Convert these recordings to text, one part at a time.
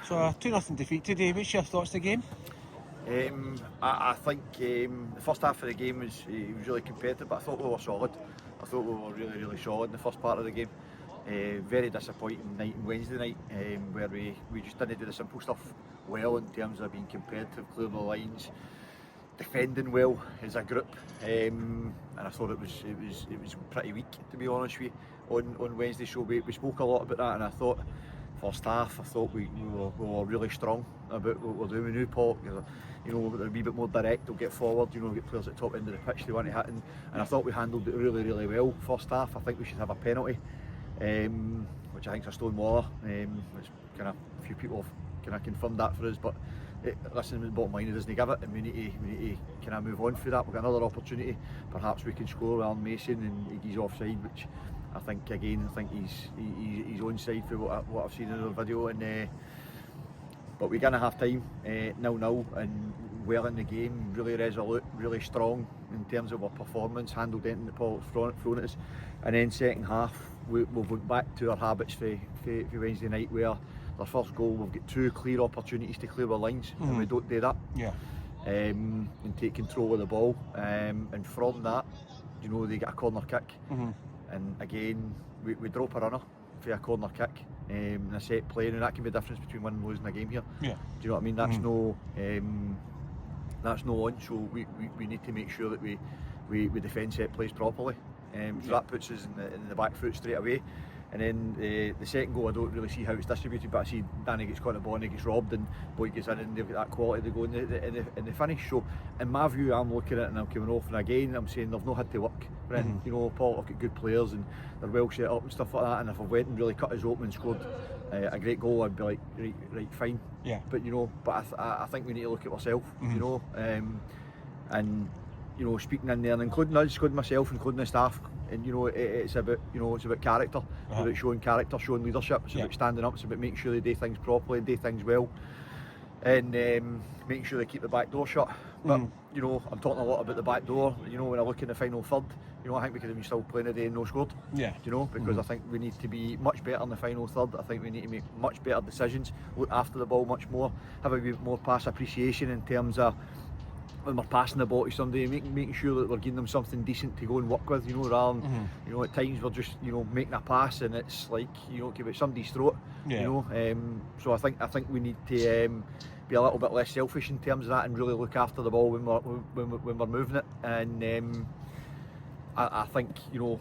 So a 2-0 defeat today. What's your thoughts on the game? I think the first half of the game was really competitive, but I thought we were solid. I thought we were really solid in the first part of the game. Very disappointing night on Wednesday night, where we just didn't do the simple stuff well in terms of being competitive, clearing the lines, defending well as a group, and I thought it was pretty weak, to be honest with you, on Wednesday. So we spoke a lot about that, and I thought first half I thought we were really strong about what we're doing with Newport. You know, a wee bit more direct, they'll get forward, you know, get players at the top end of the pitch they want to hit, and I thought we handled it really well first half. I think we should have a penalty, which I think is a stone waller, which kind of a few people have kind of confirmed that for us, but listen, the bottom line, he doesn't give it, and we need to kind of move on for that. We've got another opportunity, perhaps we can score with Alan Mason, and he's offside, which I think he's onside for what I've seen in the video, and but we're going to have time 0-0 and well in the game, really resolute, really strong in terms of our performance, handled anything the ball thrown at us, and then second half we've went back to our habits for Wednesday night, where our first goal we've got two clear opportunities to clear our lines, and we don't do that. And take control of the ball, and from that, you know, they get a corner kick, and again we drop a runner for a corner kick in a set play, and that can be the difference between winning and losing a game here. Do you know what I mean? That's no on, so we need to make sure that we defend set plays properly, so that puts us in the back foot straight away. And then the second goal, I don't really see how it's distributed, but I see Danny gets caught in the ball and he gets robbed, and Boyd gets in, and they've got that quality to go in the finish. So in my view, I'm looking at it and I'm coming off, and again I'm saying they've not had to work. You know, Paul have got good players and they're well set up and stuff like that, and if I went and really cut us open and scored a great goal, I'd be like, right, fine. But you know, I think we need to look at ourselves, you know, and you know, speaking in there and including us, including myself, including the staff, and you know, it's about character, it's about showing character, showing leadership, it's about standing up, it's about making sure they do things properly, do things well, and making sure they keep the back door shut. But you know, I'm talking a lot about the back door. You know, when I look in the final third, you know, I think we could have been still playing today and no scored. You know, because I think we need to be much better in the final third. I think we need to make much better decisions, look after the ball much more, have a bit more pass appreciation in terms of when we're passing the ball to somebody, making sure that we're giving them something decent to go and work with, you know, rather than, you know, at times we're just, you know, making a pass and it's like, you know, give it somebody's throat, you know. So I think we need to be a little bit less selfish in terms of that and really look after the ball when we're moving it. And I think, you know,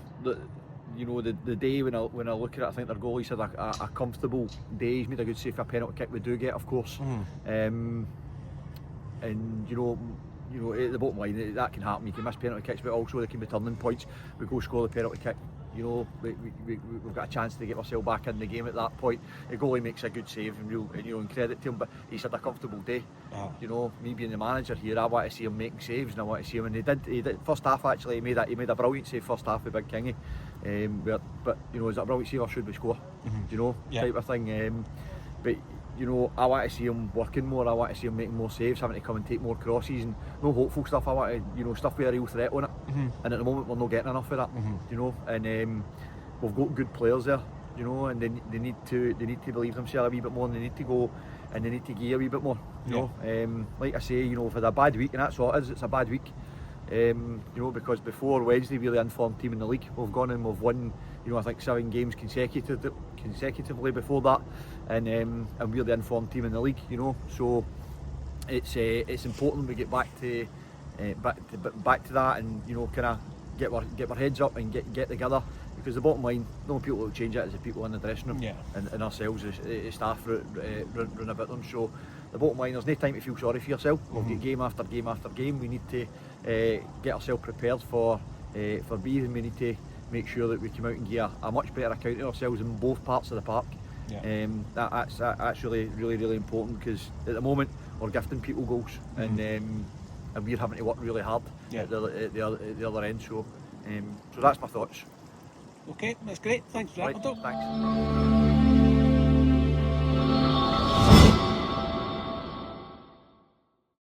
the day when I look at it, I think their goalie's had a comfortable day. He's made a good save for a penalty kick we do get, of course. And you know, at the bottom line, that can happen. You can miss penalty kicks, but also there can be turning points. We go score the penalty kick, you know, we've got a chance to get ourselves back in the game at that point. The goalie makes a good save, and you know, and credit to him, but he's had a comfortable day. You know, me being the manager here, I want to see him making saves, and I want to see him, and he did first half actually. He made a brilliant save first half with Big Kingy, but you know, is that a brilliant save or should we score? You know, type of thing. But you know, I want to see him working more, I want to see him making more saves, having to come and take more crosses, and no hopeful stuff. I want to, you know, stuff with a real threat on it, and at the moment we're not getting enough of that, you know, and we've got good players there, you know, and they need to believe themselves a wee bit more, and they need to go and they need to give a wee bit more, you know. Like I say, you know, we've had a bad week, and that's what it is, it's a bad week. You know, because before Wednesday we're the informed team in the league. We've gone and we've won, you know, I think 7 games consecutively before that, and we're the informed team in the league, you know. So it's important we get back to that, and you know, kind of get our heads up and get together, because the bottom line, the only people that will change it is the people in the dressing room, and ourselves as staff run about them. So the bottom line, there's no time to feel sorry for yourself. We've got game after game after game. We need to get ourselves prepared for being, and we need to make sure that we come out and give a much better account of ourselves in both parts of the park. That's really important, because at the moment we're gifting people goals, and we're having to work really hard at the other end. So that's my thoughts. Okay, that's great. Thanks for that, Murdo. Thanks.